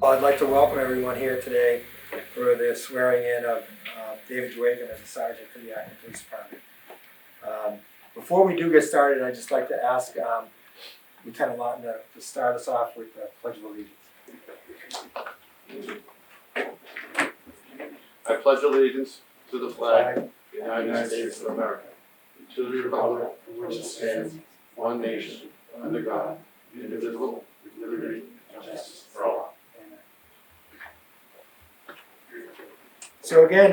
I'd like to welcome everyone here today for the swearing in of David Joachim as a sergeant for the Acton Police Department. Before we do get started, I'd just like to ask Lieutenant Lawton to start us off with the Pledge of Allegiance. I pledge allegiance to the flag of the United States of America, and to the republic for which it stands, one nation, under God, indivisible, with liberty and justice for all. So again,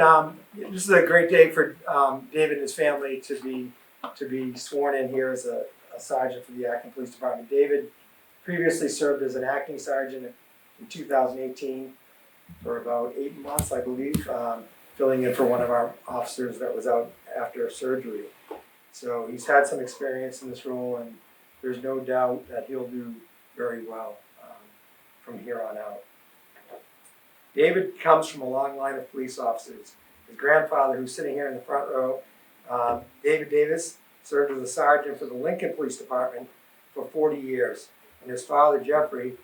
this is a great day for David and his family to be sworn in here as a sergeant for the Acton Police Department. David previously served as an acting sergeant in 2018 for about 8 months, I believe, filling in for one of our officers that was out after surgery. So he's had some experience in this role, and there's no doubt that he'll do very well from here on out. David comes from a long line of police officers. His grandfather, who's sitting here in the front row, David Davis, served as a sergeant for the Lincoln Police Department for 40 years. And his father, Jeffrey,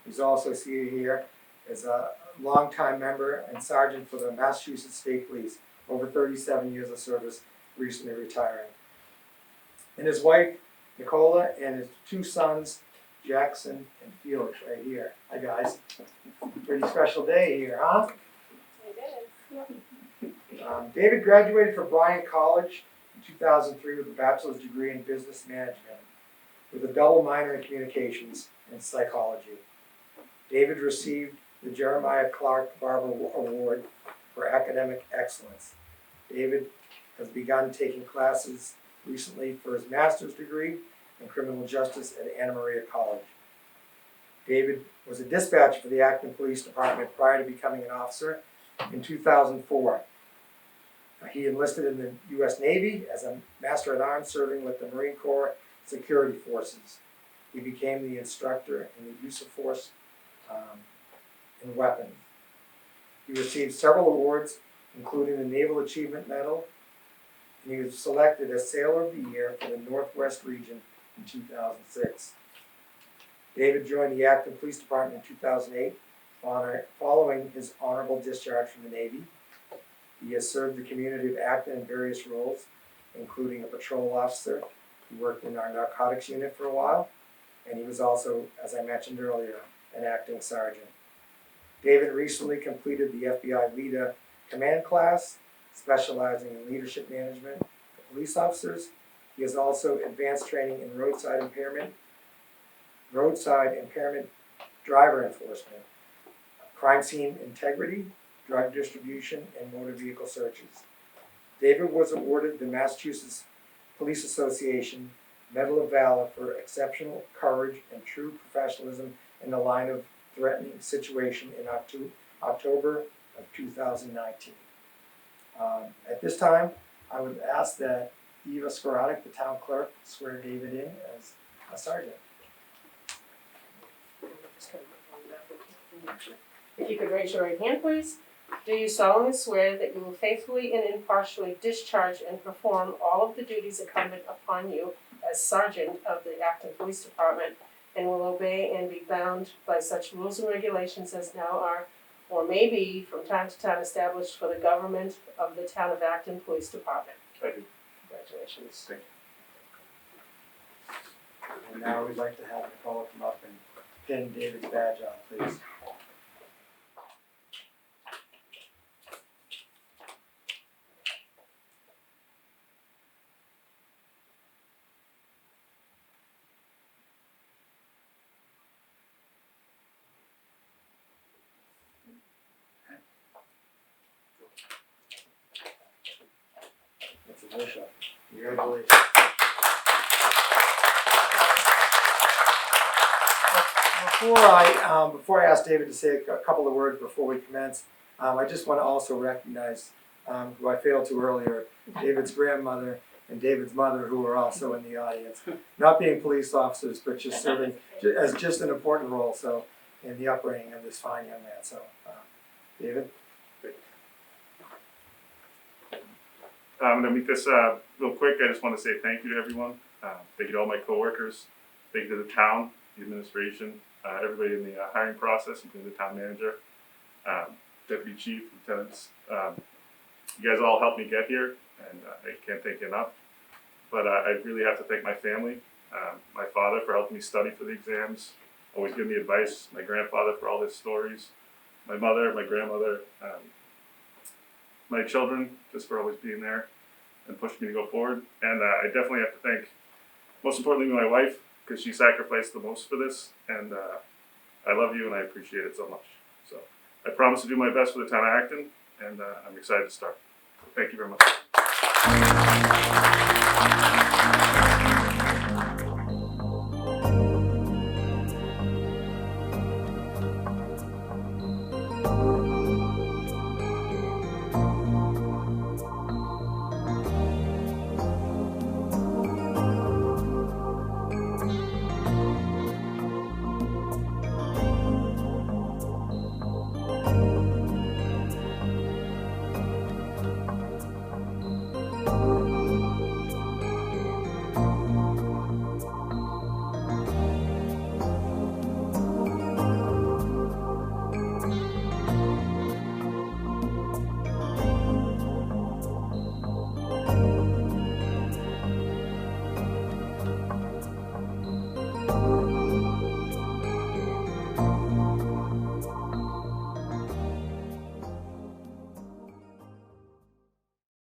who's also seated here, is a longtime member and sergeant for the Massachusetts State Police, over 37 years of service, recently retiring. And his wife, Nicola, and his 2 sons, Jackson and Felix, right here. Hi, guys. Pretty special day here, huh? It is. David graduated from Bryan College in 2003 with a bachelor's degree in business management, with a double minor in communications and psychology. David received the Jeremiah Clark Barber Award for academic excellence. David has begun taking classes recently for his master's degree in criminal justice at Anna Maria College. David was a dispatcher for the Acton Police Department prior to becoming an officer in 2004. He enlisted in the U.S. Navy as a Master at Arms, serving with the Marine Corps Security Forces. He became the instructor in the use of force and weapons. He received several awards, including the Naval Achievement Medal, and he was selected as Sailor of the Year for the Northwest region in 2006. David joined the Acton Police Department in 2008, following his honorable discharge from the Navy. He has served the community of Acton in various roles, including a patrol officer. He worked in our narcotics unit for a while, and he was also, as I mentioned earlier, an acting sergeant. David recently completed the FBI LEADA command class, specializing in leadership management for police officers. He has also advanced training in roadside impairment driver enforcement, crime scene integrity, drug distribution, and motor vehicle searches. David was awarded the Massachusetts Police Association Medal of Valor for exceptional courage and true professionalism in the line of threatening situation in October of 2019. At this time, I would ask that Eva Skorotic, the town clerk, swear David in as a sergeant. If you could raise your right hand, please. Do you solemnly swear that you will faithfully and impartially discharge and perform all of the duties incumbent upon you as Sergeant of the Acton Police Department, and will obey and be bound by such rules and regulations as now are or may be from time to time established for the government of the town of Acton Police Department? Thank you. Congratulations. Thank you. And now we'd like to have Nicole come up and pin David's badge on, please. That's official. Congratulations. Before I ask David to say a couple of words before we commence, I just want to also recognize who I failed to earlier, David's grandmother and David's mother, who are also in the audience. Not being police officers, but just serving as just an important role in the upbringing of this fine young man. So, David? I'm going to make this real quick. I just want to say thank you to everyone. Thank you to all my coworkers. Thank you to the town, the administration, everybody in the hiring process, including the town manager, deputy chief, lieutenants. You guys all helped me get here, and I can't thank you enough. But I really have to thank my family, my father for helping me study for the exams, always giving me advice, my grandfather for all his stories, my mother, my grandmother, my children just for always being there and pushing me to go forward. And I definitely have to thank, most importantly, my wife, because she sacrificed the most for this, and I love you and I appreciate it so much. So I promise to do my best for the town of Acton, and I'm excited to start. Thank you very much.